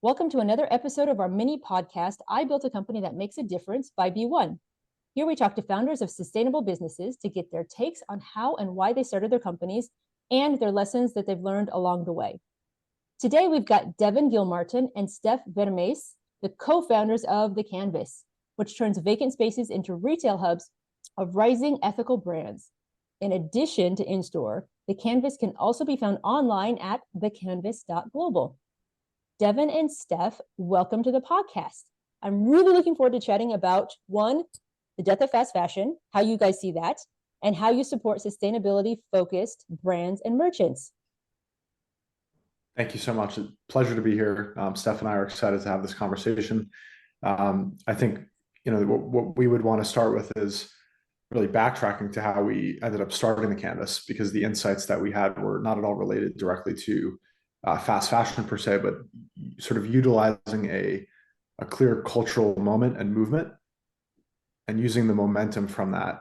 Welcome to another episode of our mini podcast, I Built a Company That Makes a Difference by B1. Here we talk to founders of sustainable businesses to get their takes on how and why they started their companies and their lessons that they've learned along the way. Today, we've got Devin Gilmartin and Steph Vermees, the co-founders of The Canvas, which turns vacant spaces into retail hubs of rising ethical brands. In addition to in-store, The Canvas can also be found online at thecanvas.global. Devin and Steph, welcome to the podcast. I'm really looking forward to chatting about, one, the death of fast fashion, how you guys see that, and how you support sustainability-focused brands and merchants. Thank you so much. Pleasure to be here. Steph and I are excited to have this conversation. I think what we would want to start with is really backtracking to how we ended up starting the Canvas, because the insights that we had were not at all related directly to fast fashion per se, but sort of utilizing a clear cultural moment and movement and using the momentum from that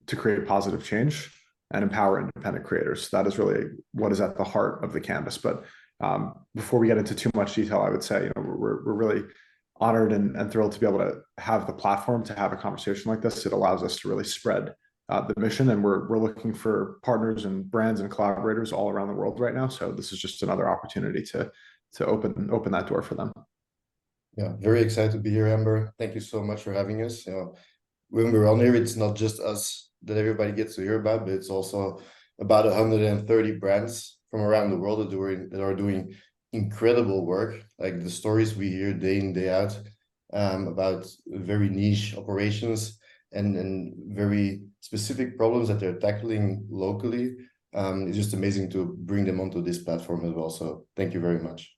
to create positive change and empower independent creators. That is really what is at the heart of the Canvas. But before we get into too much detail, I would say we're really honored and thrilled to be able to have the platform to have a conversation like this. It allows us to really spread the mission, and we're looking for partners and brands and collaborators all around the world right now. So this is just another opportunity to open that door for them. Yeah, very excited to be here, Amber. Thank you so much for having us. When we're on here, it's not just us that everybody gets to hear about, but it's also about 130 brands from around the world that are doing incredible work. Like the stories we hear day in, day out about very niche operations and very specific problems that they're tackling locally. It's just amazing to bring them onto this platform as well. So thank you very much.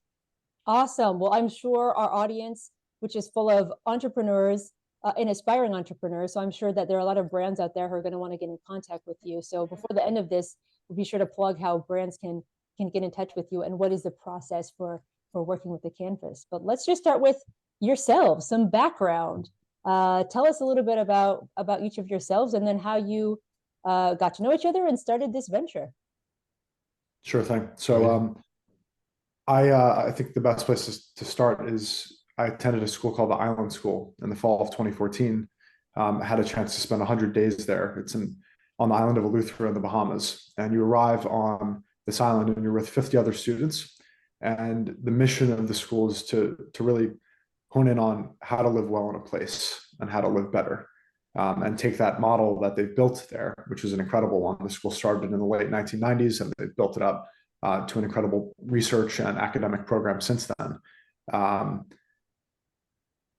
Awesome. Well, I'm sure our audience, which is full of entrepreneurs and aspiring entrepreneurs, so I'm sure that there are a lot of brands out there who are going to want to get in contact with you. So before the end of this, we'll be sure to plug how brands can get in touch with you and what is the process for working with the Canvas. But let's just start with yourselves, some background. Tell us a little bit about each of yourselves, and then how you got to know each other and started this venture. Sure thing. So I think the best place to start is I attended a school called the Island School in the fall of 2014. I had a chance to spend 100 days there. It's on the island of Eleuthera in the Bahamas. And you arrive on this island and you're with 50 other students. And the mission of the school is to really hone in on how to live well in a place and how to live better. And take that model that they've built there, which is an incredible one. The school started in the late 1990s and they've built it up to an incredible research and academic program since then.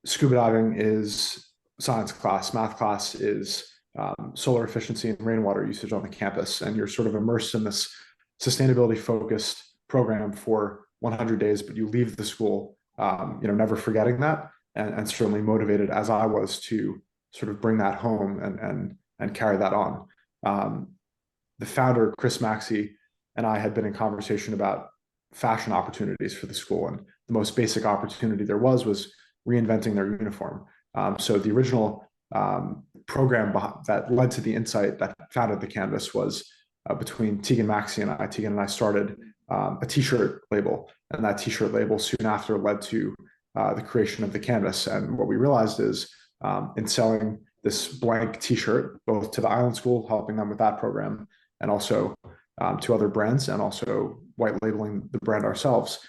Scuba diving is science class, math class is solar efficiency and rainwater usage on the campus. And you're sort of immersed in this sustainability focused program for 100 days, but you leave the school, never forgetting that, and certainly motivated as I was to sort of bring that home and carry that on. The founder, Chris Maxey, and I had been in conversation about fashion opportunities for the school. And the most basic opportunity there was reinventing their uniform. So the original program that led to the insight that founded the Canvas was between Tegan Maxey and I. Tegan and I started a t-shirt label, and that t-shirt label soon after led to the creation of the Canvas. And what we realized is in selling this blank t-shirt, both to the Island School, helping them with that program, and also to other brands, and also white labeling the brand ourselves,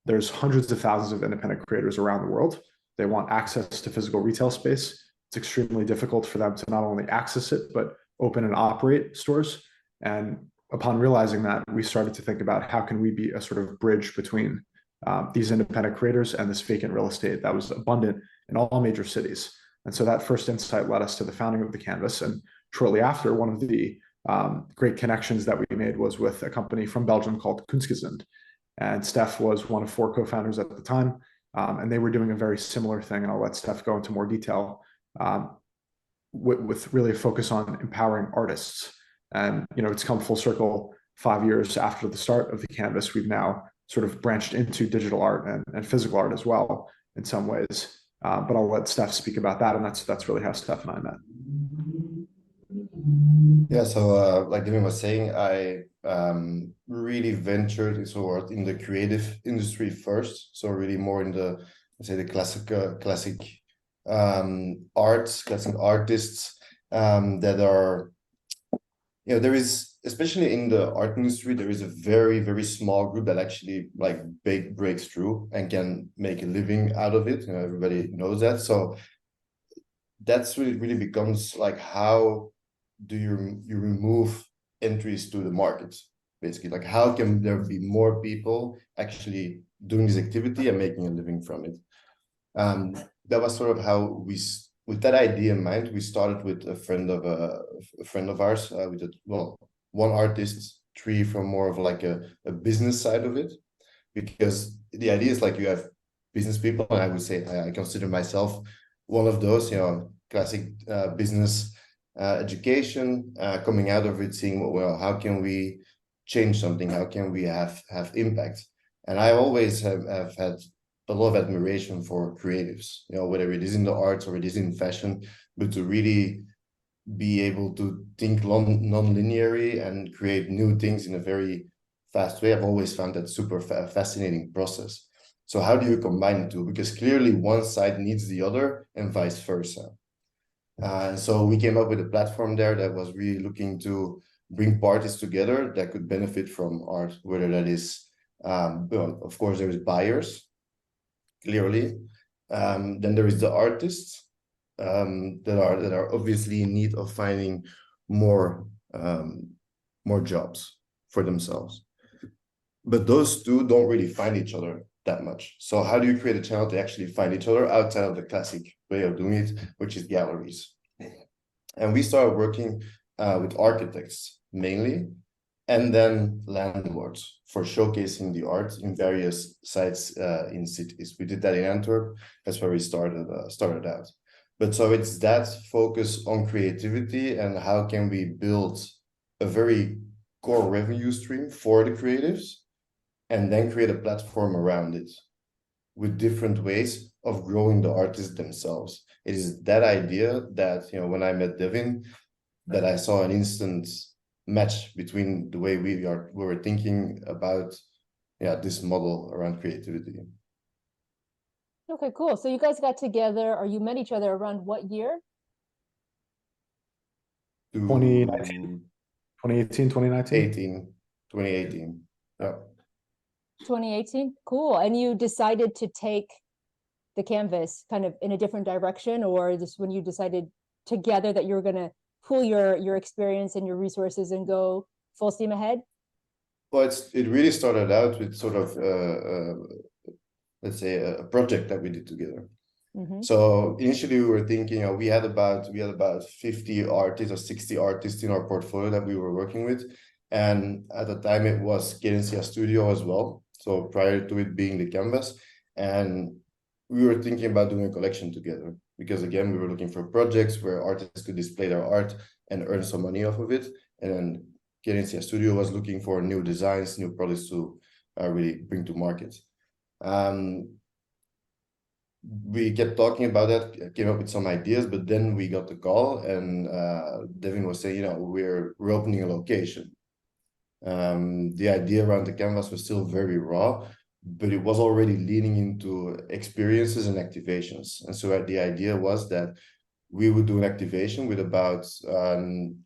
there's hundreds of thousands of independent creators around the world. They want access to physical retail space. It's extremely difficult for them to not only access it, but open and operate stores. And upon realizing that, we started to think about how can we be a sort of bridge between these independent creators and this vacant real estate that was abundant in all major cities. And so that first insight led us to the founding of the Canvas. And shortly after, one of the great connections that we made was with a company from Belgium called Kunstgezond. And Steph was one of 4 co-founders at the time. And they were doing a very similar thing. And I'll let Steph go into more detail with really a focus on empowering artists. And, it's come full circle 5 years after the start of the Canvas. We've now sort of branched into digital art and physical art as well in some ways. But I'll let Steph speak about that. And that's really how Steph and I met. Yeah, so like Devin was saying, I really ventured toward in the creative industry first. So really more in the, let's say, the classic arts, classic artists that are, there is, especially in the art industry, there is a very, very small group that actually like breaks through and can make a living out of it. Everybody knows that. So that's really becomes like, how do you remove entries to the market, basically? Like, how can there be more people actually doing this activity and making a living from it? That was sort of how with that idea in mind, we started with a friend of ours. We did, well, one artist, three from more of like a business side of it, because the idea is like, you have business people, and I would say I consider myself one of those, classic business education, coming out of it, seeing, well, how can we change something? How can we have impact? And I always have had a lot of admiration for creatives, whether it is in the arts or it is in fashion, but to really be able to think non-linearly and create new things in a very fast way. I've always found that super fascinating process. So how do you combine the two? Because clearly one side needs the other and vice versa. And so we came up with a platform there that was really looking to bring parties together that could benefit from art, whether that is, well, of course, there is buyers, clearly. Then there is the artists that are obviously in need of finding more more jobs for themselves. But those two don't really find each other that much. So how do you create a channel to actually find each other outside of the classic way of doing it, which is galleries? And we started working with architects mainly, and then landlords for showcasing the art in various sites in cities. We did that in Antwerp. That's where we started out. But so it's that focus on creativity and how can we build a very core revenue stream for the creatives, and then create a platform around it with different ways of growing the artists themselves. It is that idea that, when I met Devin, that I saw an instant match between the way we were thinking about this model around creativity. Okay, cool. So you guys got together, or you met each other around what year? 2019, 2018, 2019. 2018. Yeah. 2018. Cool. And you decided to take the canvas kind of in a different direction, or just when you decided together that you were going to pool your experience and your resources and go full steam ahead? Well, it really started out with sort of let's say a project that we did together. Mm-hmm. So initially we were thinking, we had about 50 artists or 60 artists in our portfolio that we were working with, and at the time it was Gerencia Studio as well. So prior to it being the canvas, and we were thinking about doing a collection together, because again, we were looking for projects where artists could display their art and earn some money off of it. And then Gerencia Studio was looking for new designs, new products to really bring to market. We kept talking about that, came up with some ideas, but then we got the call, and Devin was saying, we're opening a location. The idea around the canvas was still very raw, but it was already leaning into experiences and activations. And so the idea was that we would do an activation with about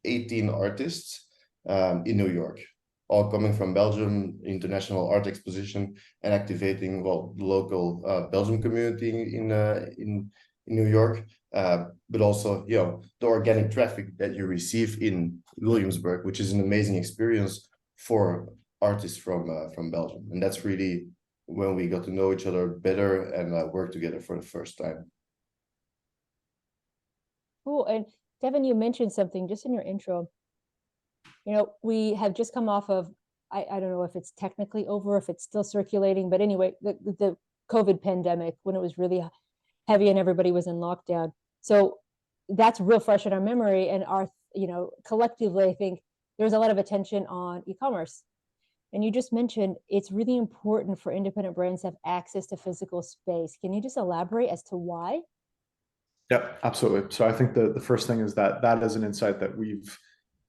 18 artists in New York, all coming from Belgium, international art exposition, and activating, well, the local Belgian community in New York, but also, the organic traffic that you receive in Williamsburg, which is an amazing experience for artists from Belgium. And that's really when we got to know each other better and work together for the first time. Cool. And Devin, you mentioned something just in your intro. We have just come off of, I don't know if it's technically over, if it's still circulating, but anyway, the COVID pandemic, when it was really heavy and everybody was in lockdown. So that's real fresh in our memory, and our, collectively, I think there's a lot of attention on e-commerce. And you just mentioned it's really important for independent brands to have access to physical space. Can you just elaborate as to why? Yep, absolutely. So I think the first thing is that that is an insight that we've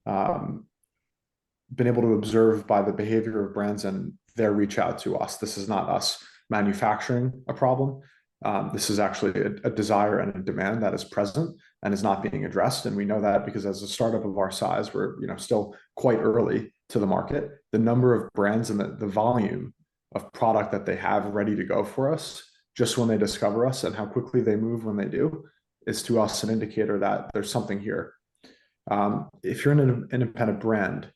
um, been able to observe by the behavior of brands and their reach out to us. This is not us manufacturing a problem. This is actually a desire and a demand that is present and is not being addressed. And we know that because as a startup of our size, we're still quite early to the market. The number of brands and the volume of product that they have ready to go for us just when they discover us and how quickly they move when they do is to us an indicator that there's something here. If you're an independent brand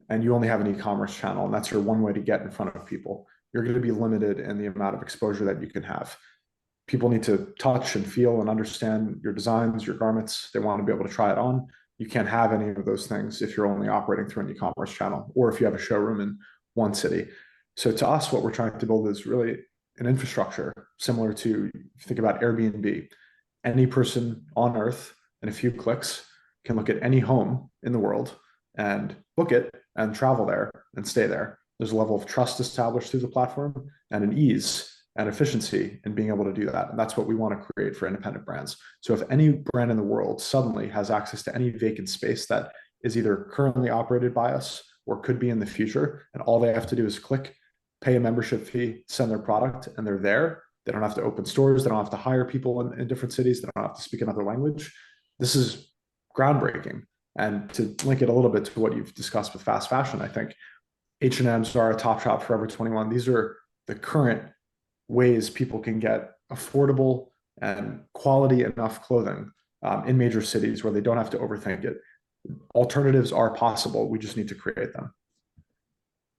and you only have an e-commerce channel and that's your one way to get in front of people, you're going to be limited in the amount of exposure that you can have. People need to touch and feel and understand your designs, your garments. They want to be able to try it on. You can't have any of those things if you're only operating through an e-commerce channel or if you have a showroom in one city. So to us, what we're trying to build is really an infrastructure similar to, if you think about Airbnb. Any person on earth in a few clicks can look at any home in the world and book it and travel there and stay there. There's a level of trust established through the platform and an ease and efficiency in being able to do that. And that's what we want to create for independent brands. So if any brand in the world suddenly has access to any vacant space that is either currently operated by us or could be in the future, and all they have to do is click, pay a membership fee, send their product, and they're there. They don't have to open stores. They don't have to hire people in different cities. They don't have to speak another language. This is groundbreaking. And to link it a little bit to what you've discussed with fast fashion, I think H&M, Zara, Topshop, Forever 21, these are the current ways people can get affordable and quality enough clothing in major cities where they don't have to overthink it. Alternatives are possible. We just need to create them.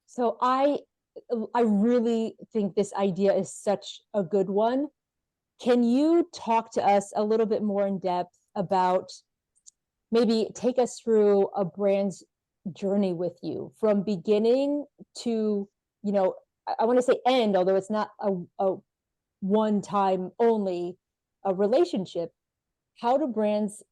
So I really think this idea is such a good one. Can you talk to us a little bit more in depth about, maybe take us through a brand's journey with you from beginning to, I want to say end, although it's not a one time only a relationship. How do brands,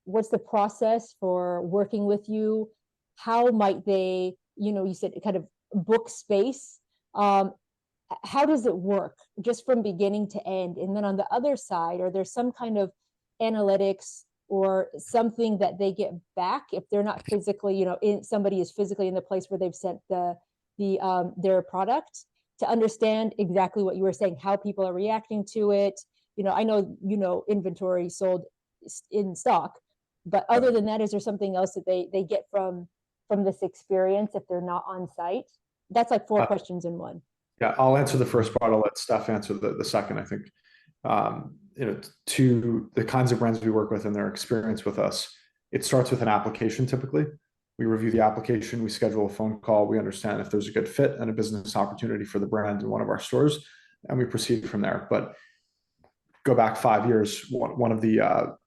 what's the process for working with you? How might they, you said kind of book space. How does it work just from beginning to end? And then on the other side, are there some kind of analytics or something that they get back if they're not physically, somebody is physically in the place where they've sent their product, to understand exactly what you were saying, how people are reacting to it? I know, inventory sold in stock, but other than that, is there something else that they get from this experience if they're not on site? That's like four questions in one. Yeah, I'll answer the first part. I'll let Steph answer the second. I think, to the kinds of brands we work with and their experience with us, it starts with an application typically. We review the application, we schedule a phone call, we understand if there's a good fit and a business opportunity for the brand in one of our stores, and we proceed from there. But go back 5 years, one of the,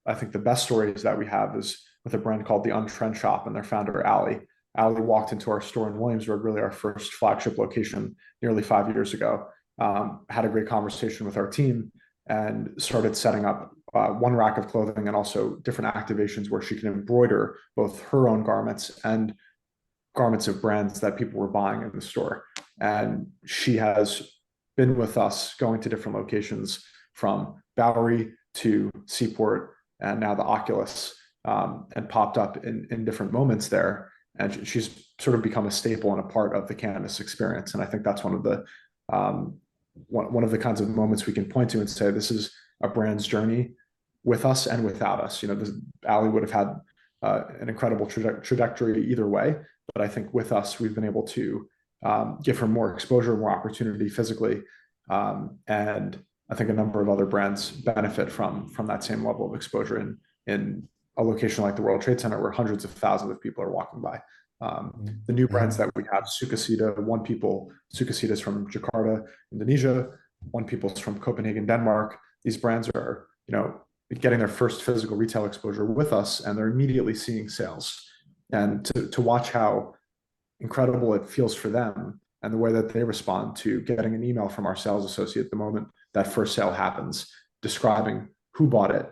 I think the best stories that we have is with a brand called the Untrend Shop and their founder, Ali. Ali walked into our store in Williamsburg, really our first flagship location nearly 5 years ago, had a great conversation with our team and started setting up one rack of clothing and also different activations where she can embroider both her own garments and garments of brands that people were buying in the store. And she has been with us going to different locations from Bowery to Seaport and now the Oculus, and popped up in different moments there. And she's sort of become a staple and a part of the Canvas experience. And I think that's one of the kinds of moments we can point to and say, this is a brand's journey with us and without us. Ali would have had an incredible trajectory either way, but I think with us, we've been able to give her more exposure, more opportunity physically. And I think a number of other brands benefit from that same level of exposure in a location like the World Trade Center where hundreds of thousands of people are walking by. The new brands that we have, Sukasita, One People, Sukasita is from Jakarta, Indonesia, One People's from Copenhagen, Denmark. These brands are, getting their first physical retail exposure with us, and they're immediately seeing sales. And to watch how incredible it feels for them and the way that they respond to getting an email from our sales associate the moment that first sale happens, describing who bought it,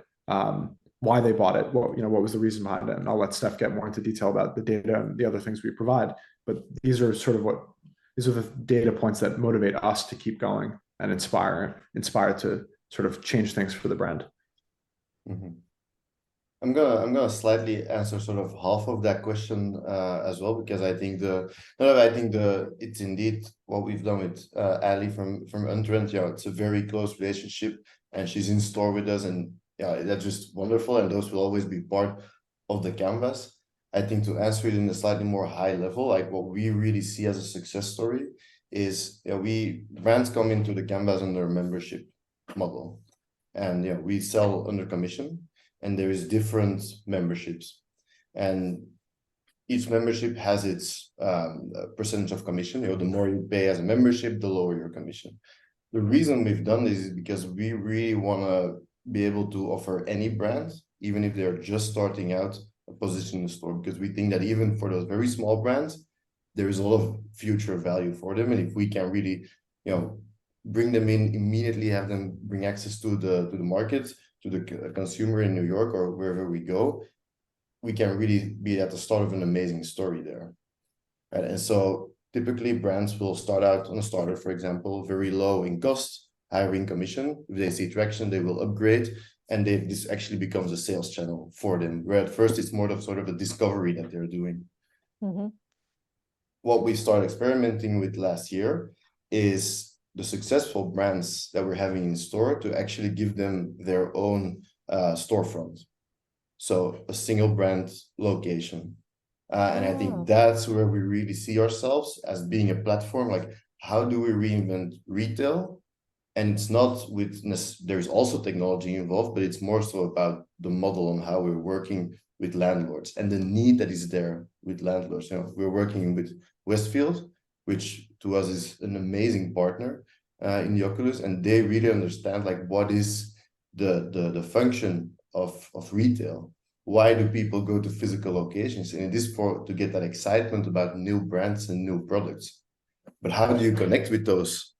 why they bought it, what was the reason behind it. And I'll let Steph get more into detail about the data and the other things we provide. But these are the data points that motivate us to keep going and inspire to sort of change things for the brand. Mhm. I'm gonna slightly answer sort of half of that question as well, because I think it's indeed what we've done with Ali from Untrend. Yeah, it's a very close relationship, and she's in store with us, and yeah, that's just wonderful. And those will always be part of the canvas. I think to answer it in a slightly more high level, like what we really see as a success story is, we brands come into the canvas under a membership model, and we sell under commission, and there is different memberships, and each membership has its percentage of commission. The more you pay as a membership, the lower your commission. The reason we've done this is because we really want to be able to offer any brand, even if they're just starting out, a position in the store, because we think that even for those very small brands, there is a lot of future value for them, and if we can really bring them in immediately, have them bring access to the market, to the consumer in New York or wherever we go, we can really be at the start of an amazing story there. Right? And so typically brands will start out on a starter, for example, very low in cost, higher in commission. If they see traction, they will upgrade, and this actually becomes a sales channel for them, where at first it's more of sort of a discovery that they're doing. Mm-hmm. What we started experimenting with last year is the successful brands that we're having in store to actually give them their own storefront. So a single brand location. And I think that's where we really see ourselves as being a platform. Like, how do we reinvent retail? And it's not with, there's also technology involved, but it's more so about the model on how we're working with landlords and the need that is there with landlords. We're working with Westfield, which to us is an amazing partner in the Oculus, and they really understand like what is the function of retail. Why do people go to physical locations? And it is to get that excitement about new brands and new products. But how do you connect with those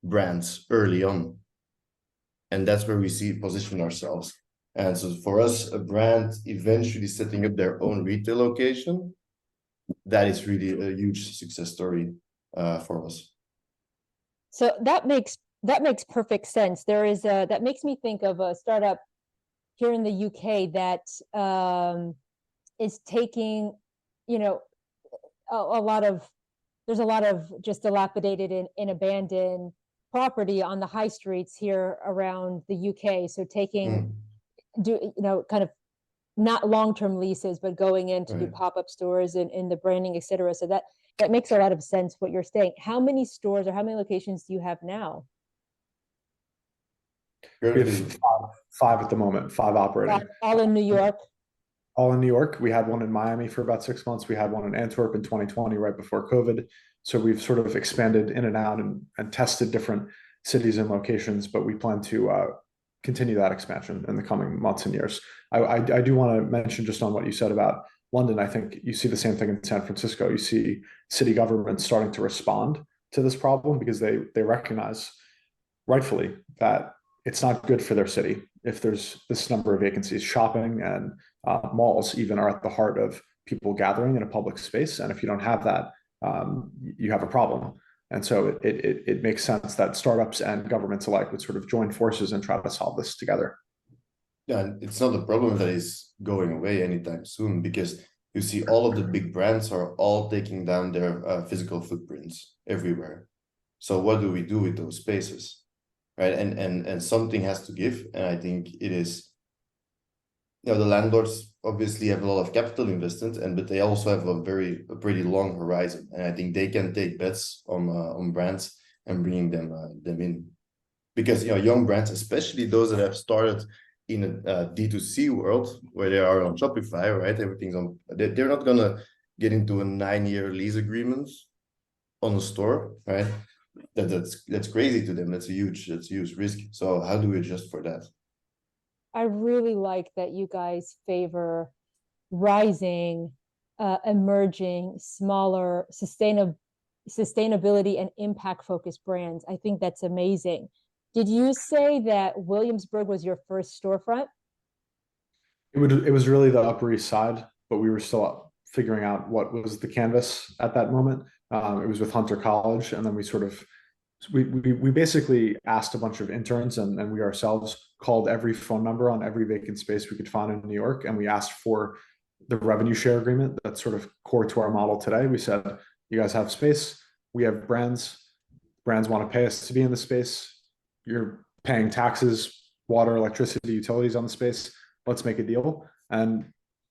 brands early on? And that's where we position ourselves. And so for us, a brand eventually setting up their own retail location, that is really a huge success story for us. So that makes perfect sense. That makes me think of a startup here in the UK that is taking, a lot of just dilapidated and abandoned property on the high streets here around the UK. So taking, kind of not long-term leases, but going in to do pop-up stores and in the branding, et cetera. So that makes a lot of sense what you're saying. How many stores or how many locations do you have now? We have five at the moment, 5 operating. All in New York? All in New York. We had one in Miami for about 6 months. We had one in Antwerp in 2020, right before COVID. So we've sort of expanded in and out and tested different cities and locations, but we plan to continue that expansion in the coming months and years. I do want to mention just on what you said about London. I think you see the same thing in San Francisco. You see city governments starting to respond to this problem because they recognize rightfully that it's not good for their city if there's this number of vacancies. Shopping and malls even are at the heart of people gathering in a public space, and if you don't have that, you have a problem. And so it makes sense that startups and governments alike would sort of join forces and try to solve this together. Yeah, it's not a problem that is going away anytime soon, because you see all of the big brands are all taking down their physical footprints everywhere. So what do we do with those spaces? Right, and something has to give, and I think it is, the landlords obviously have a lot of capital invested, but they also have a pretty long horizon, and I think they can take bets on brands and bringing them in, because young brands, especially those that have started in a D2C world where they are on Shopify, right? Everything's on. They're not gonna get into a 9-year lease agreement on a store, right? That's crazy to them. That's a huge risk. So how do we adjust for that? I really like that you guys favor rising, emerging, smaller, sustainability and impact focused brands. I think that's amazing. Did you say that Williamsburg was your first storefront? It was really the Upper East Side, but we were still figuring out what was the canvas at that moment. It was with Hunter College, and then we sort of we basically asked a bunch of interns and we ourselves called every phone number on every vacant space we could find in New York, and we asked for the revenue share agreement that's sort of core to our model today. We said, you guys have space, we have brands want to pay us to be in the space, you're paying taxes, water, electricity, utilities on the space, let's make a deal. And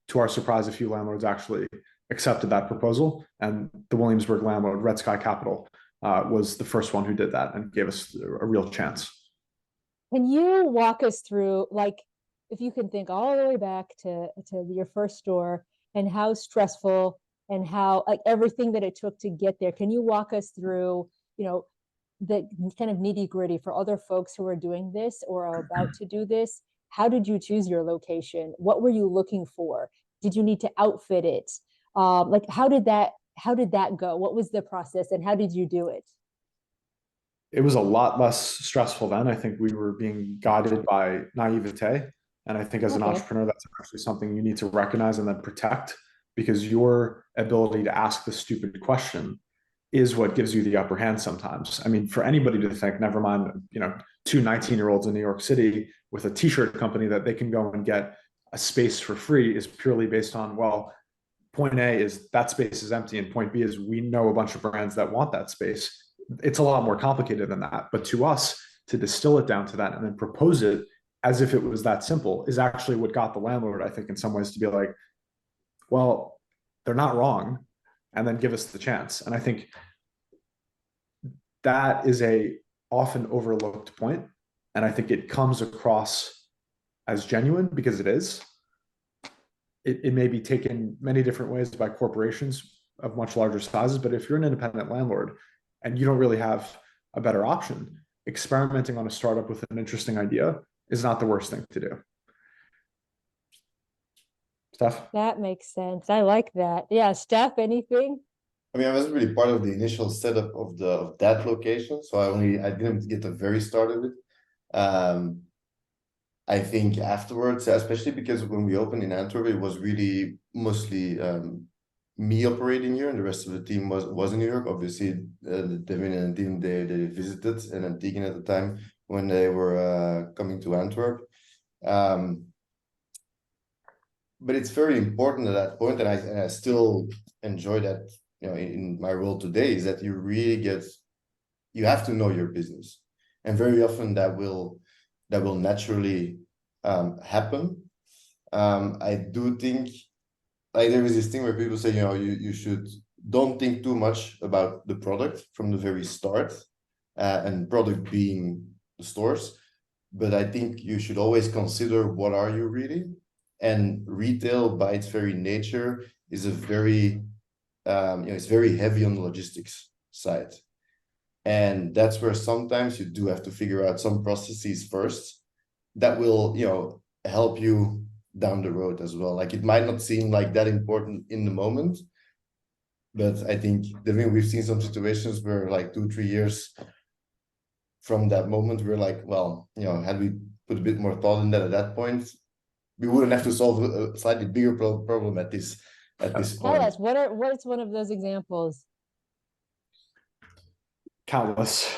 to our surprise, a few landlords actually accepted that proposal, and the Williamsburg landlord, Red Sky Capital, was the first one who did that and gave us a real chance. Can you walk us through, like, if you can think all the way back to your first store and how stressful and how, like, everything that it took to get there? Can you walk us through, the kind of nitty gritty for other folks who are doing this or are about to do this? How did you choose your location? What were you looking for? Did you need to outfit it? Like, how did that go? What was the process and how did you do it? It was a lot less stressful then. I think we were being guided by naivete. And I think as an entrepreneur, that's actually something you need to recognize and then protect, because your ability to ask the stupid question is what gives you the upper hand sometimes. I mean, for anybody to think, never mind, two 19-year-olds in New York City with a t-shirt company that they can go and get a space for free is purely based on, well, point A is that space is empty, and point B is we know a bunch of brands that want that space. It's a lot more complicated than that. But to us, to distill it down to that and then propose it as if it was that simple is actually what got the landlord, I think, in some ways to be like, well, they're not wrong, and then give us the chance. And I think that is a often overlooked point, and I think it comes across as genuine because it is. It may be taken many different ways by corporations of much larger sizes, but if you're an independent landlord and you don't really have a better option, experimenting on a startup with an interesting idea is not the worst thing to do. Steph? That makes sense. I like that. Yeah, Steph, anything? I mean, I wasn't really part of the initial setup of that location, so I didn't get the very start of it. I think afterwards, especially because when we opened in Antwerp, it was really mostly me operating here, and the rest of the team was in New York. Obviously, Devin and the team they visited, and then Deegan at the time when they were coming to Antwerp. But it's very important at that point, and I still enjoy that. In my role today, is that you have to know your business, and very often that will naturally happen. I do think, like, there is this thing where people say, you should don't think too much about the product from the very start, and product being the stores. But I think you should always consider, what are you really? And retail, by its very nature, is a very it's very heavy on the logistics side. And that's where sometimes you do have to figure out some processes first that will, help you down the road as well. Like, it might not seem like that important in the moment, but I think we've seen some situations where, like, 2-3 years from that moment, we're like, well, had we put a bit more thought in that at that point, we wouldn't have to solve a slightly bigger problem at this point. Tell us, what's one of those examples? Countless.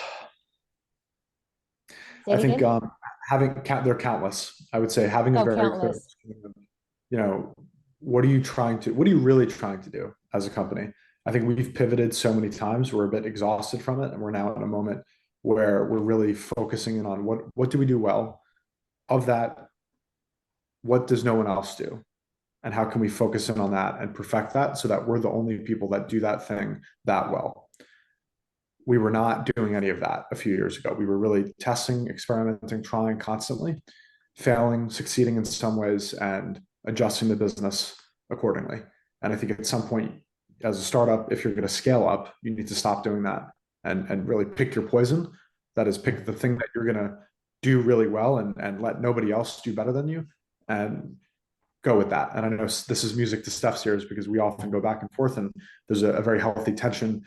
I think they're countless. I would say having a very countless. clear, what are you really trying to do as a company? I think we've pivoted so many times, we're a bit exhausted from it, and we're now in a moment where we're really focusing in on what do we do well? Of that, what does no one else do? And how can we focus in on that and perfect that so that we're the only people that do that thing that well? We were not doing any of that a few years ago. We were really testing, experimenting, trying constantly, failing, succeeding in some ways, and adjusting the business accordingly. And I think at some point, as a startup, if you're going to scale up, you need to stop doing that and really pick your poison. That is, pick the thing that you're going to do really well and let nobody else do better than you, and go with that. And I know this is music to Steph's ears because we often go back and forth, and there's a very healthy tension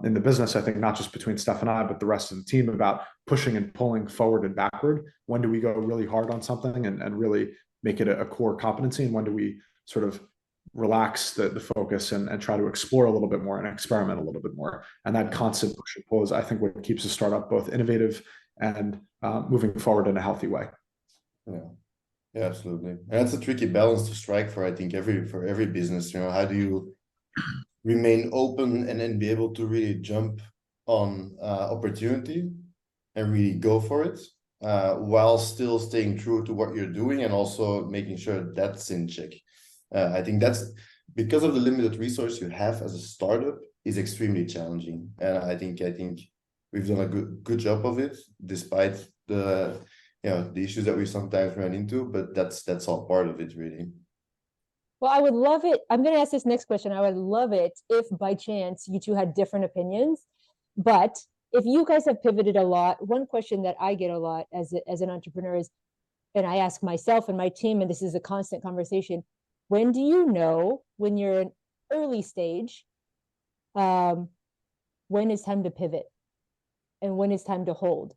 in the business, I think, not just between Steph and I, but the rest of the team, about pushing and pulling forward and backward. When do we go really hard on something and really make it a core competency? And when do we sort of relax the focus and try to explore a little bit more and experiment a little bit more. And that constant push and pull is, I think, what keeps a startup both innovative and moving forward in a healthy way. Yeah. Yeah, absolutely. And that's a tricky balance to strike for, I think, every business. How do you remain open and then be able to really jump on opportunity and really go for it, while still staying true to what you're doing and also making sure that's in check. I think that's because of the limited resource you have as a startup is extremely challenging. And I think we've done a good job of it, despite the issues that we sometimes run into, but that's all part of it, really. Well, I would love it. I'm going to ask this next question. I would love it if by chance you two had different opinions. But if you guys have pivoted a lot, one question that I get a lot as an entrepreneur is, and I ask myself and my team, and this is a constant conversation, when do you know when you're in early stage, when it's time to pivot and when it's time to hold?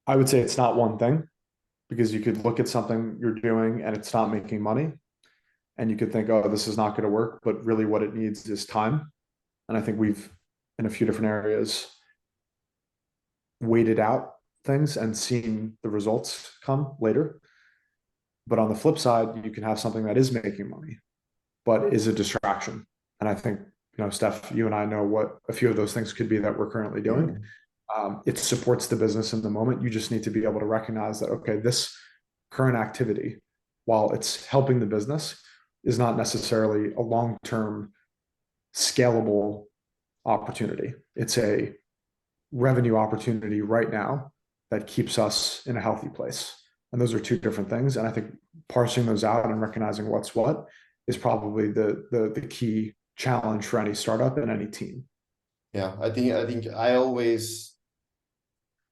I would say it's not one thing, because you could look at something you're doing and it's not making money, and you could think, oh, this is not going to work, but really what it needs is time. And I think we've, in a few different areas, waited out things and seen the results come later. But on the flip side, you can have something that is making money, but is a distraction. And I think, Steph, you and I know what a few of those things could be that we're currently doing. It supports the business in the moment. You just need to be able to recognize that, okay, this current activity, while it's helping the business, is not necessarily a long-term scalable opportunity. It's a revenue opportunity right now that keeps us in a healthy place. And those are two different things. And I think parsing those out and recognizing what's what is probably the key challenge for any startup and any team. Yeah, I think I always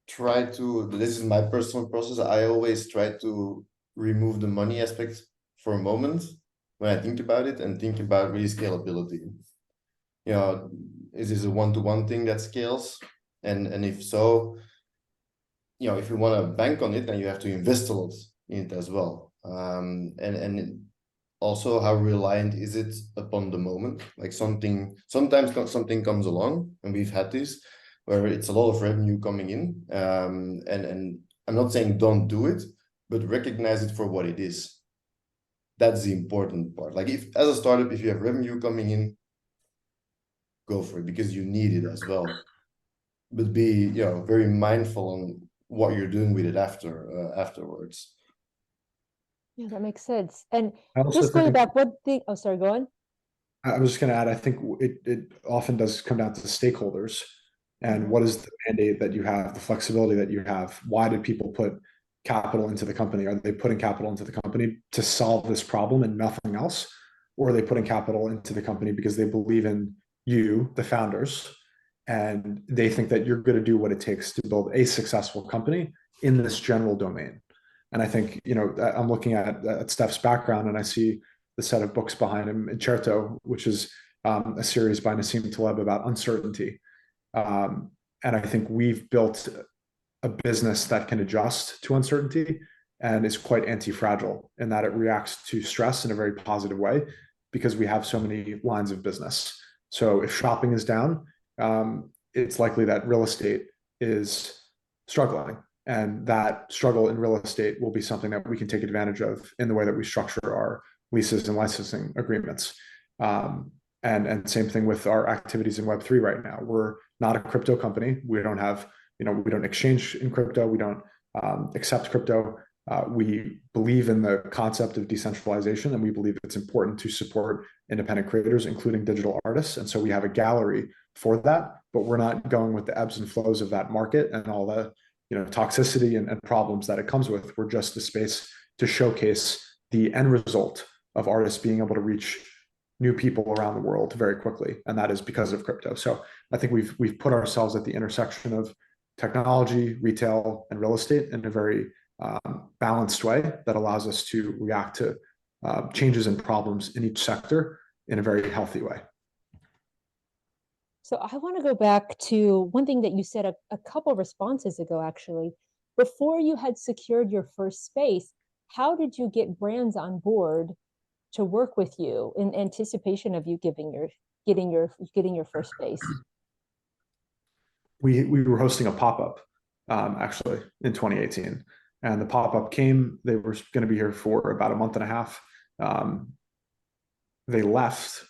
try to, this is my personal process, I always try to remove the money aspect for a moment when I think about it and think about really scalability. Is this a one-to-one thing that scales? And if so, if you want to bank on it, then you have to invest a lot in it as well. And also, how reliant is it upon the moment? Like sometimes something comes along, and we've had this, where it's a lot of revenue coming in. And I'm not saying don't do it, but recognize it for what it is. That's the important part. Like, if as a startup, if you have revenue coming in, go for it, because you need it as well. But be very mindful on what you're doing with it afterwards. Yeah, that makes sense. And I also just going think, back, one thing, oh, sorry, go on. I was just going to add, I think it often does come down to stakeholders and what is the mandate that you have, the flexibility that you have. Why did people put capital into the company? Are they putting capital into the company to solve this problem and nothing else? Or are they putting capital into the company because they believe in you, the founders, and they think that you're going to do what it takes to build a successful company in this general domain? And I think, I'm looking at Steph's background and I see the set of books behind him, Incerto, which is a series by Nassim Taleb about uncertainty. And I think we've built a business that can adjust to uncertainty and is quite anti-fragile in that it reacts to stress in a very positive way because we have so many lines of business. So if shopping is down, it's likely that real estate is struggling. And that struggle in real estate will be something that we can take advantage of in the way that we structure our leases and licensing agreements. And same thing with our activities in Web3 right now. We're not a crypto company. We don't have, we don't exchange in crypto. We don't accept crypto. We believe in the concept of decentralization, and we believe it's important to support independent creators, including digital artists. And so we have a gallery for that, but we're not going with the ebbs and flows of that market and all the toxicity and problems that it comes with. We're just a space to showcase the end result of artists being able to reach new people around the world very quickly, and that is because of crypto. So I think we've put ourselves at the intersection of technology, retail, and real estate in a very balanced way that allows us to react to changes and problems in each sector in a very healthy way. So I want to go back to one thing that you said a couple of responses ago, actually. before you had secured your first space, how did you get brands on board to work with you in anticipation of you getting your first space? We were hosting a pop-up actually in 2018, and the pop-up came. They were going to be here for about a month and a half. They left,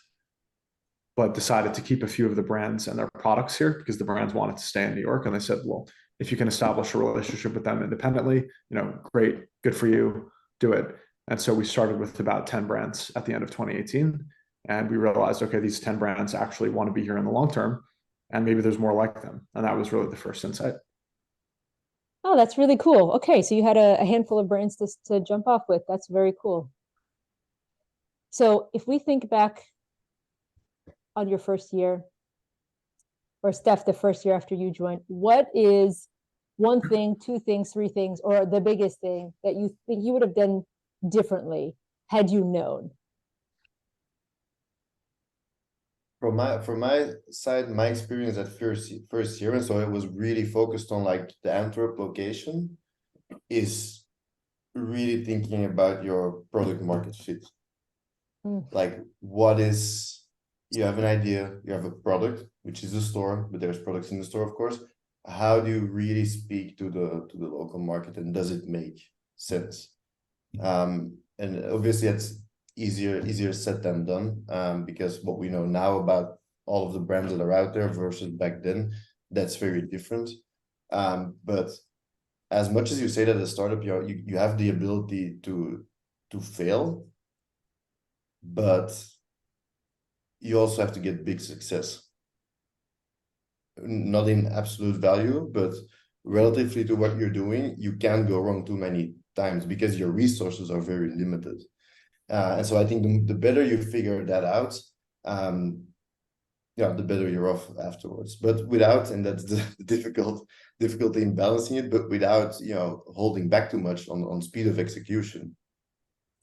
but decided to keep a few of the brands and their products here because the brands wanted to stay in New York. And they said, well, if you can establish a relationship with them independently, great, good for you, do it. And so we started with about 10 brands at the end of 2018. And we realized, okay, these 10 brands actually want to be here in the long term, and maybe there's more like them. And that was really the first insight. Oh, that's really cool. Okay, so you had a handful of brands to jump off with. That's very cool. So if we think back on your first year, or Steph, the first year after you joined, what is one thing, two things, three things, or the biggest thing that you think you would have done differently had you known? From my side, my experience at first year, and so it was really focused on like the Antwerp location, is really thinking about your product market fit. Like, what is, you have an idea, you have a product, which is a store, but there's products in the store, of course. How do you really speak to the local market, and does it make sense? And obviously it's easier said than done, because what we know now about all of the brands that are out there versus back then, that's very different. But as much as you say that as a startup, you have the ability to fail, but you also have to get big success. Not in absolute value, but relatively to what you're doing, you can't go wrong too many times because your resources are very limited. And so I think the better you figure that out, the better you're off afterwards. But without, and that's the difficulty in balancing it, but without holding back too much on speed of execution.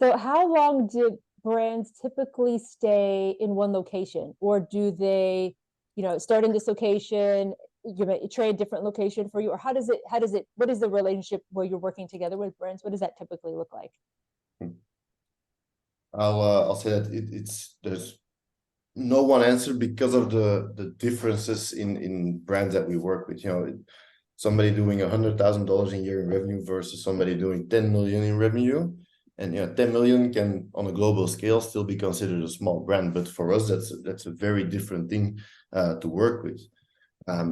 So how long did brands typically stay in one location, or do they, start in this location, trade different location for you, or how does it, what is the relationship where you're working together with brands? What does that typically look like? I'll say that there's no one answer because of the differences in brands that we work with. Somebody doing $100,000 a year in revenue versus somebody doing 10 million in revenue, and 10 million can on a global scale still be considered a small brand, but for us that's a very different thing to work with,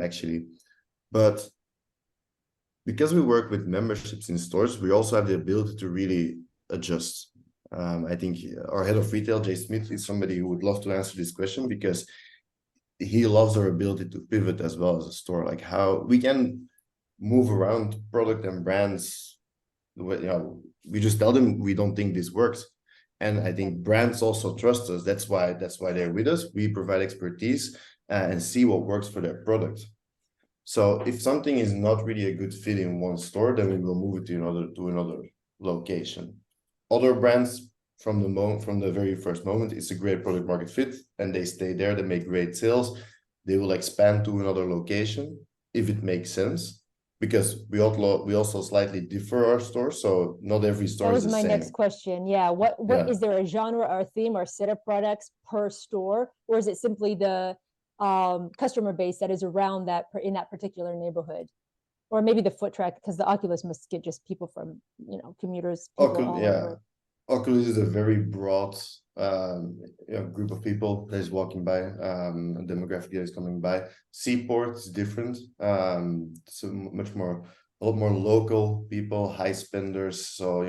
actually. But because we work with memberships in stores, we also have the ability to really adjust. I think our head of retail, Jay Smith, is somebody who would love to answer this question, because he loves our ability to pivot as well as a store, like how we can move around product and brands. We just tell them we don't think this works, and I think brands also trust us. That's why they're with us. We provide expertise and see what works for their product. So if something is not really a good fit in one store, then we will move it to another location. Other brands, from the very first moment, it's a great product market fit, and they stay there. They make great sales. They will expand to another location if it makes sense, because we also slightly differ our stores, so not every store is the same. That was my next question. Yeah, what is there a genre or a theme or set of products per store, or is it simply the customer base that is around that in that particular neighborhood? Or maybe the foot traffic, because the Oculus must get just people from, commuters. Oculus is a very broad group of people that is walking by, a demographic that is coming by. Seaport is different. So a lot more local people, high spenders. So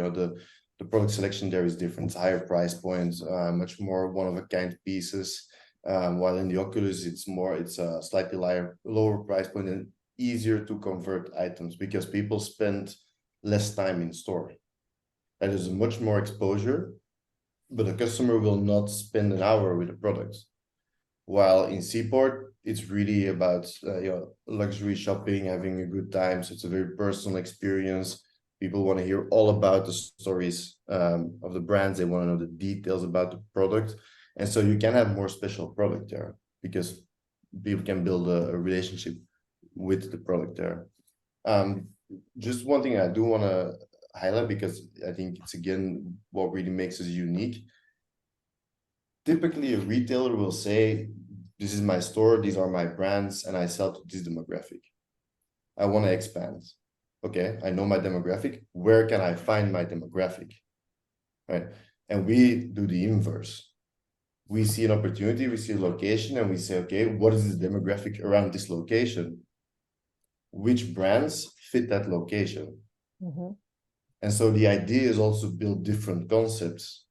the product selection there is different. It's higher price points, much more one-of-a-kind pieces. While in the Oculus, it's a slightly lower price point and easier to convert items, because people spend less time in store. That is much more exposure, but a customer will not spend an hour with a product. While in Seaport, it's really about luxury shopping, having a good time. So it's a very personal experience. People want to hear all about the stories of the brands. They want to know the details about the product. And so you can have more special product there, because people can build a relationship with the product there. just one thing I do want to highlight, because I think it's again what really makes us unique. Typically, a retailer will say, this is my store, these are my brands, and I sell to this demographic. I want to expand. Okay, I know my demographic. Where can I find my demographic? Right. And we do the inverse. We see an opportunity, we see a location, and we say, okay, what is the demographic around this location? Which brands fit that location? Mm-hmm. And so the idea is also build different concepts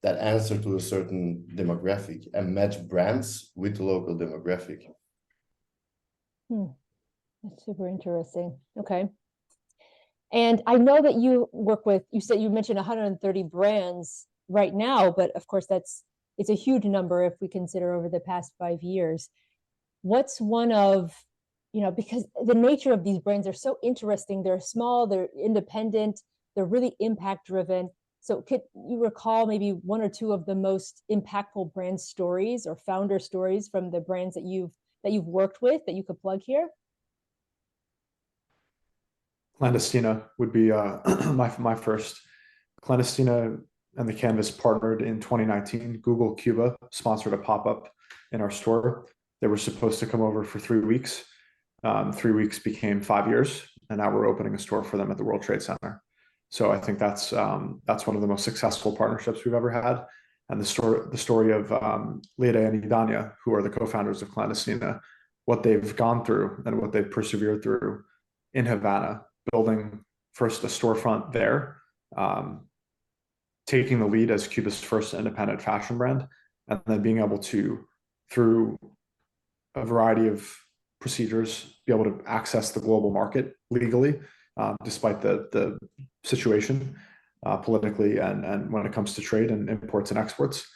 that answer to a certain demographic and match brands with the local demographic. That's super interesting. Okay. And I know that you work with, you mentioned 130 brands right now, but of course it's a huge number if we consider over the past 5 years. What's one of, because the nature of these brands are so interesting. They're small, they're independent, they're really impact driven. So could you recall maybe one or two of the most impactful brand stories or founder stories from the brands that you've worked with that you could plug here? Clandestina would be my first. Clandestina and the Canvas partnered in 2019. Google Cuba sponsored a pop-up in our store. They were supposed to come over for 3 weeks. 3 weeks became 5 years, and now we're opening a store for them at the World Trade Center. So I think that's one of the most successful partnerships we've ever had. And the story of Leda and Idania, who are the co-founders of Clandestina, what they've gone through and what they've persevered through in Havana, building first a storefront there, taking the lead as Cuba's first independent fashion brand, and then being able to, through a variety of procedures, be able to access the global market legally, despite the situation politically and when it comes to trade and imports and exports.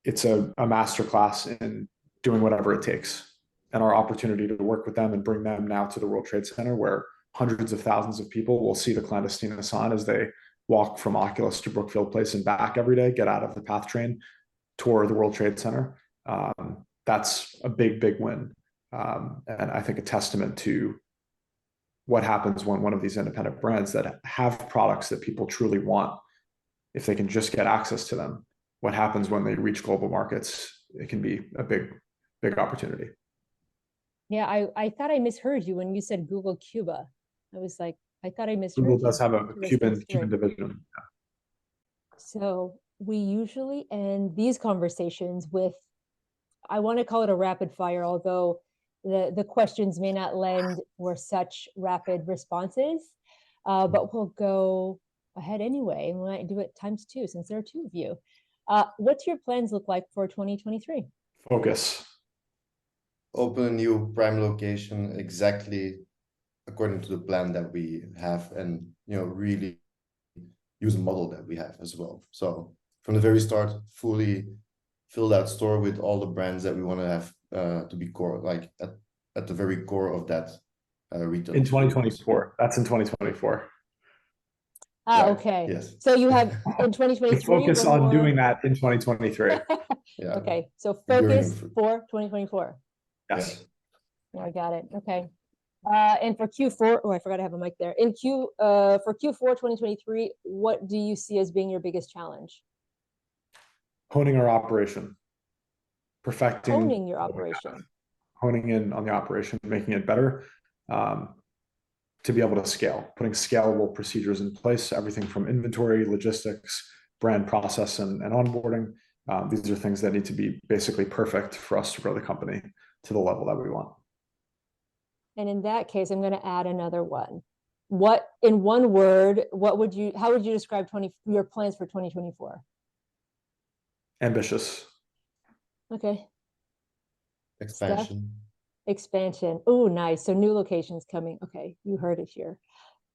It's a masterclass in doing whatever it takes. And our opportunity to work with them and bring them now to the World Trade Center, where hundreds of thousands of people will see the Clandestina sign as they walk from Oculus to Brookfield Place and back every day, get out of the PATH train, tour the World Trade Center. That's a big, big win. And I think a testament to what happens when one of these independent brands that have products that people truly want, if they can just get access to them, what happens when they reach global markets, it can be a big, big opportunity. Yeah, I thought I misheard you when you said Google Cuba. I was like, I thought I misheard Google you. does have a Interesting Cuban story. division. So we usually end these conversations with, I want to call it a rapid fire, although the questions may not lend for such rapid responses, but we'll go ahead anyway, and we might do it ×2 since there are two of you. What's your plans look like for 2023? Focus. Open a new prime location exactly according to the plan that we have, and really use a model that we have as well. So from the very start, fully fill that store with all the brands that we want to have to be core, like at the very core of that retail. In 2024. That's in 2024. Ah, Right. okay. Yes. So you have in 2023. Focus on doing that in 2023. Yeah. Okay. So focus for 2024. Yes. Yeah, I got it. Okay. And for Q4, oh, I forgot I have a mic there. For Q4 2023, what do you see as being your biggest challenge? Honing our operation. Perfecting. Honing your operation. Honing in on the operation, making it better, to be able to scale, putting scalable procedures in place, everything from inventory, logistics, brand process, and onboarding. These are things that need to be basically perfect for us to grow the company to the level that we want. And in that case, I'm going to add another one. What, in one word, how would you describe your plans for 2024? Ambitious. Okay. Expansion. Steph? Expansion. Oh, nice. So new locations coming. Okay, you heard it here.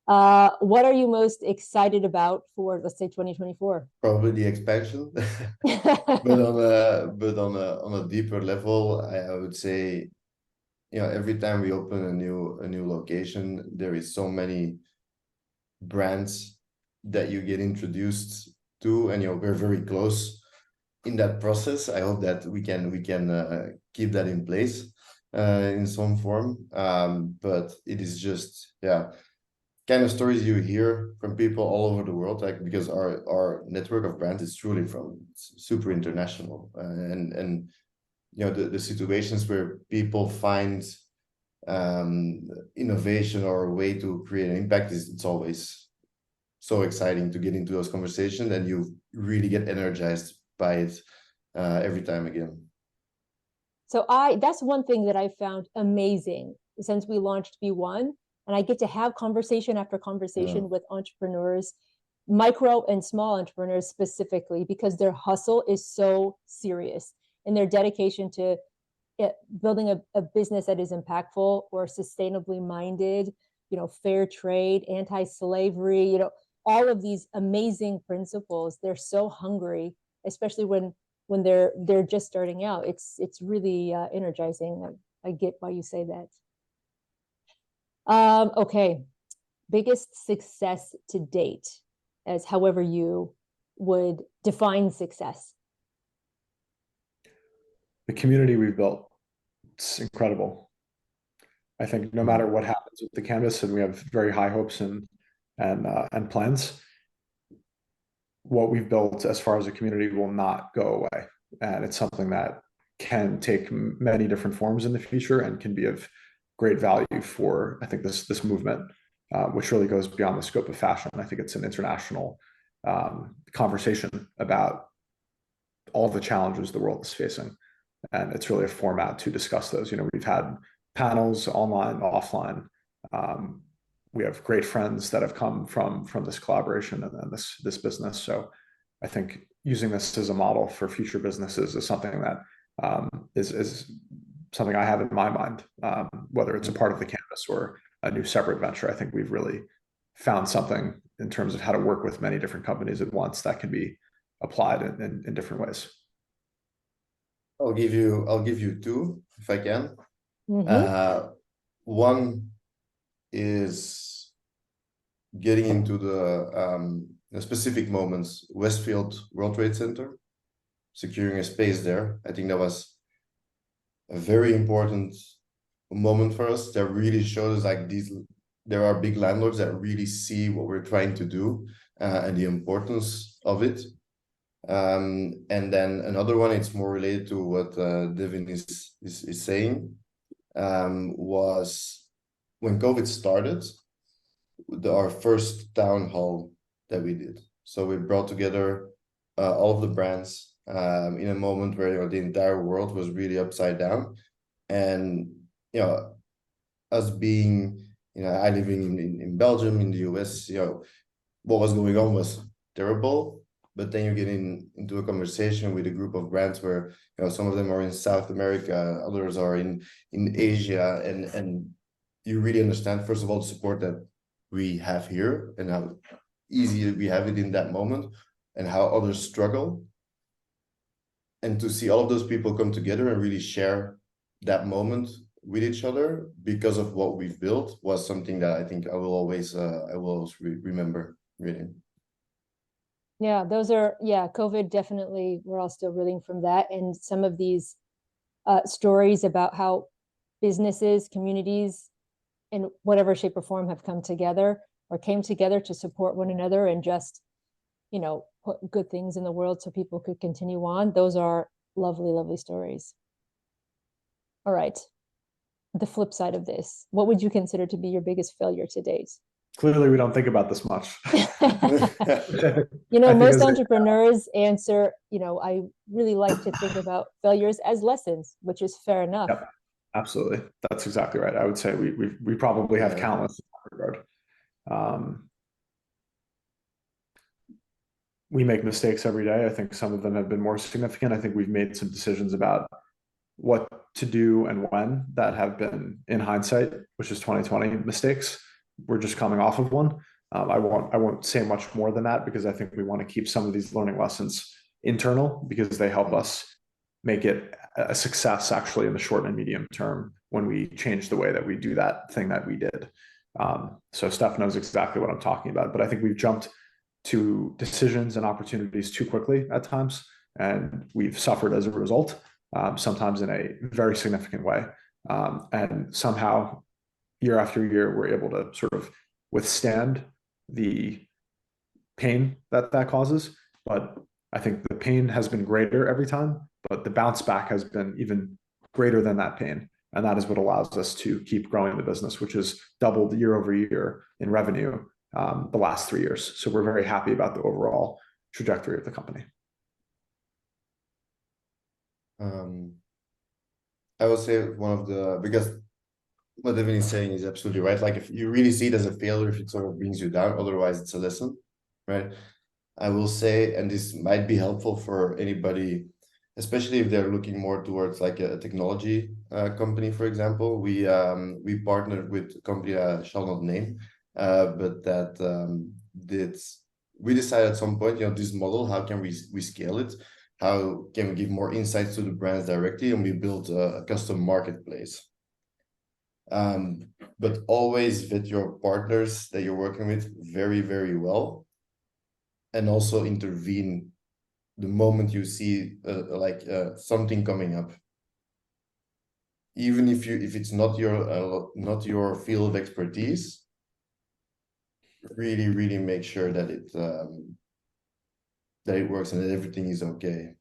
What are you most excited about for, let's say, 2024? Probably the expansion, but on a deeper level, I would say, every time we open a new location, there is so many brands that you get introduced to, and we're very close in that process. I hope that we can keep that in place. in some form. But it is just, yeah, kind of stories you hear from people all over the world, like, because our network of brands is truly from super international, and you know, the situations where people find innovation or a way to create an impact it's always so exciting to get into those conversations, and you really get energized by it every time again. So that's one thing that I found amazing since we launched B1, and I get to have conversation after conversation with entrepreneurs, micro and small entrepreneurs specifically, because their hustle is so serious and their dedication to building a business that is impactful or sustainably minded, you know, fair trade, anti-slavery, you know, all of these amazing principles. They're so hungry, especially when they're just starting out. It's really energizing. I get why you say that. Okay, biggest success to date, as however you would define success. The community we've built, it's incredible. I think no matter what happens with the Canvas, and we have very high hopes and plans, what we've built as far as a community will not go away. And it's something that can take many different forms in the future and can be of great value for, I think, this movement, which really goes beyond the scope of fashion. I think it's an international conversation about all the challenges the world is facing. And it's really a format to discuss those. You know, we've had panels online, offline. We have great friends that have come from this collaboration and this business. So I think using this as a model for future businesses is something that is something I have in my mind, whether it's a part of the Canvas or a new separate venture. I think we've really found something in terms of how to work with many different companies at once that can be applied in different ways. I'll give you two if I can. One is getting into the specific moments. Westfield World Trade Center, securing a space there. I think that was a very important moment for us. That really showed us like there are big landlords that really see what we're trying to do and the importance of it. And then another one, it's more related to what Devin is saying, was when COVID started, our first town hall that we did. So we brought together all of the brands in a moment where, you know, the entire world was really upside down. And, you know, us being, you know, I living in Belgium, in the US, you know, what was going on was terrible. But then you get into a conversation with a group of brands where, you know, some of them are in South America, others are in Asia, and you really understand, first of all, the support that we have here and how easy we have it in that moment and how others struggle. And to see all of those people come together and really share that moment with each other because of what we've built was something that I think I will always remember reading. Yeah, COVID definitely, we're all still reeling from that. And some of these stories about how businesses, communities, in whatever shape or form have come together or came together to support one another and just, you know, put good things in the world so people could continue on. Those are lovely, lovely stories. All right. The flip side of this, what would you consider to be your biggest failure to date? Clearly, we don't think about this much. You know, most entrepreneurs answer, you know, I really like to think about failures as lessons, which is fair enough. Yep, absolutely. That's exactly right. I would say we probably have countless in that regard. We make mistakes every day. I think some of them have been more significant. I think we've made some decisions about what to do and when that have been, in hindsight, which is 2020 mistakes. We're just coming off of one. I won't say much more than that because I think we want to keep some of these learning lessons internal because they help us make it a success actually in the short and medium term when we change the way that we do that thing that we did. So Steph knows exactly what I'm talking about, but I think we've jumped to decisions and opportunities too quickly at times, and we've suffered as a result, sometimes in a very significant way. And somehow, year after year, we're able to sort of withstand the pain that causes. But I think the pain has been greater every time, but the bounce back has been even greater than that pain. And that is what allows us to keep growing the business, which has doubled year over year in revenue the last 3 years. So we're very happy about the overall trajectory of the company. I would say because what Devin is saying is absolutely right. Like if you really see it as a failure, if it sort of brings you down, otherwise it's a lesson, right? I will say, and this might be helpful for anybody, especially if they're looking more towards like a technology company, for example. We partnered with a company I shall not name, but that we decided at some point, this model, how can we scale it? How can we give more insights to the brands directly? And we built a custom marketplace. But always vet your partners that you're working with very, very well. And also intervene the moment you see something coming up. Even if it's not your field of expertise, really, really make sure that it works and that everything is okay.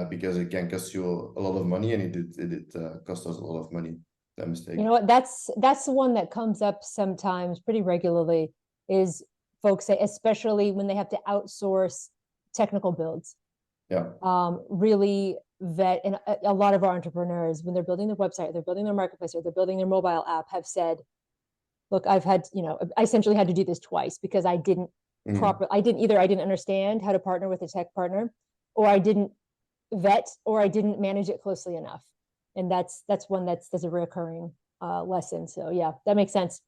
Because it can cost you a lot of money, and it cost us a lot of money. That mistake. You know what? That's the one that comes up sometimes pretty regularly, is folks say, especially when they have to outsource technical builds. Yeah. Really vet, and a lot of our entrepreneurs, when they're building their website, they're building their marketplace, or they're building their mobile app, have said, look, I've had, I essentially had to do this twice because I didn't I didn't understand how to partner with a tech partner, or I didn't vet, or I didn't manage it closely enough. And that's one that's a recurring lesson. So yeah, that makes sense.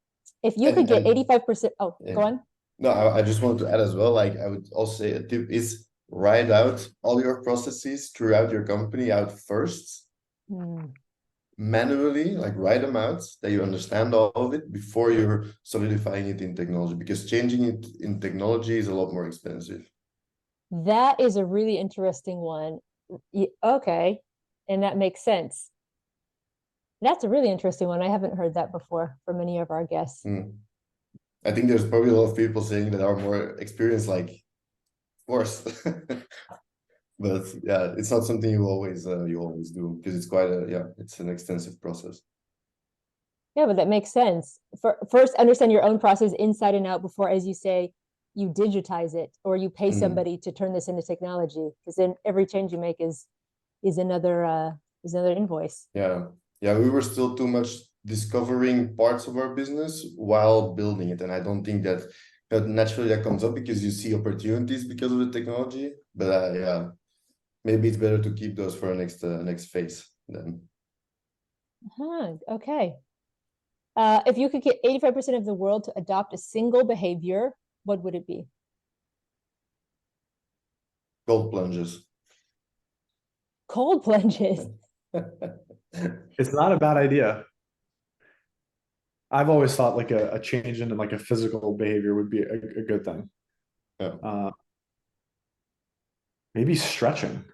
If you could get 85%, go on. No, I just wanted to add as well, like I would also say a tip is write out all your processes throughout your company out first. Manually, like write them out, that you understand all of it before you're solidifying it in technology, because changing it in technology is a lot more expensive. That is a really interesting one. Okay. And that makes sense. That's a really interesting one. I haven't heard that before from any of our guests. I think there's probably a lot of people saying that are more experienced, like, of course. But yeah, it's not something you always do, because it's quite it's an extensive process. Yeah, but that makes sense. First, understand your own process inside and out before, as you say, you digitize it, or you pay somebody to turn this into technology, because then every change you make is another invoice. Yeah, we were still too much discovering parts of our business while building it, and I don't think that naturally that comes up because you see opportunities because of the technology. But maybe it's better to keep those for next phase then. Okay. If you could get 85% of the world to adopt a single behavior, what would it be? Cold plunges. Cold plunges. It's not a bad idea. I've always thought like a change into like a physical behavior would be a good thing. Yeah. Maybe stretching.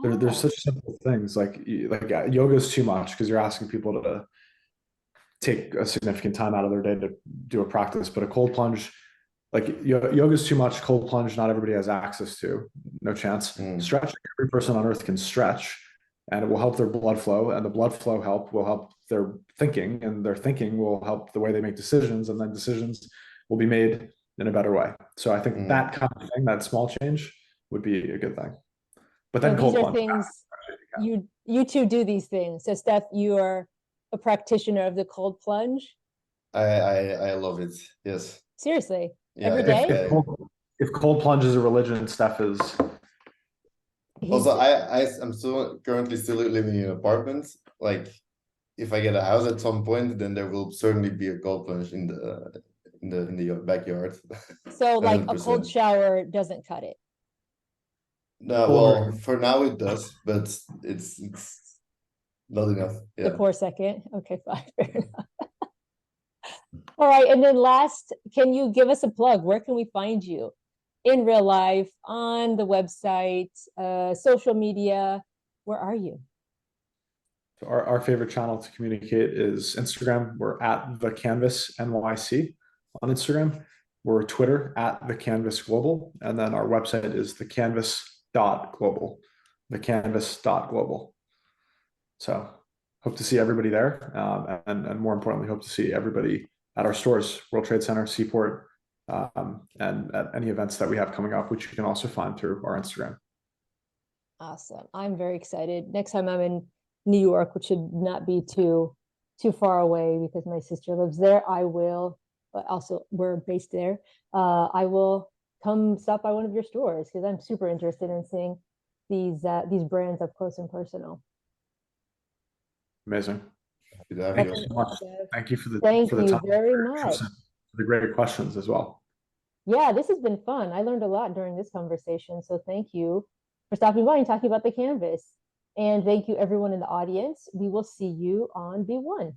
There's such simple things like yoga is too much because you're asking people to take a significant time out of their day to do a practice, but a cold plunge, like yoga is too much. Cold plunge, not everybody has access to. No chance. Stretching, every person on earth can stretch, and it will help their blood flow, and the blood flow will help their thinking, and their thinking will help the way they make decisions, and then decisions will be made in a better way. So I think that kind of thing, that small change, would be a good thing. But then these are things you two do these things. So Steph, you are a practitioner of the cold plunge. I love it. Yes. Seriously. Yeah, every day. If cold plunge is a religion, Steph is. Also, I'm currently still living in an apartment. Like, if I get a house at some point, then there will certainly be a cold plunge in the backyard. So like a cold shower doesn't cut it. No, well, for now it does, but it's not enough. The poor second. Okay, fine. Fair enough. All right, and then last, can you give us a plug? Where can we find you in real life, on the website, social media? Where are you? Our favorite channel to communicate is Instagram. We're at the Canvas NYC on Instagram. We're Twitter at the Canvas Global, and then our website is thecanvas.global. Thecanvas.global. So hope to see everybody there, and more importantly, hope to see everybody at our stores, World Trade Center, Seaport, and at any events that we have coming up, which you can also find through our Instagram. Awesome. I'm very excited. Next time I'm in New York, which should not be too far away because my sister lives there, I will, but also we're based there. I will come stop by one of your stores because I'm super interested in seeing these brands up close and personal. Amazing. Happy to have Thank you. you so much. Thank you for the Thank for the you time, very much. for the great questions as well. Yeah, this has been fun. I learned a lot during this conversation. So thank you for stopping by and talking about the Canvas. And thank you everyone in the audience. We will see you on V1.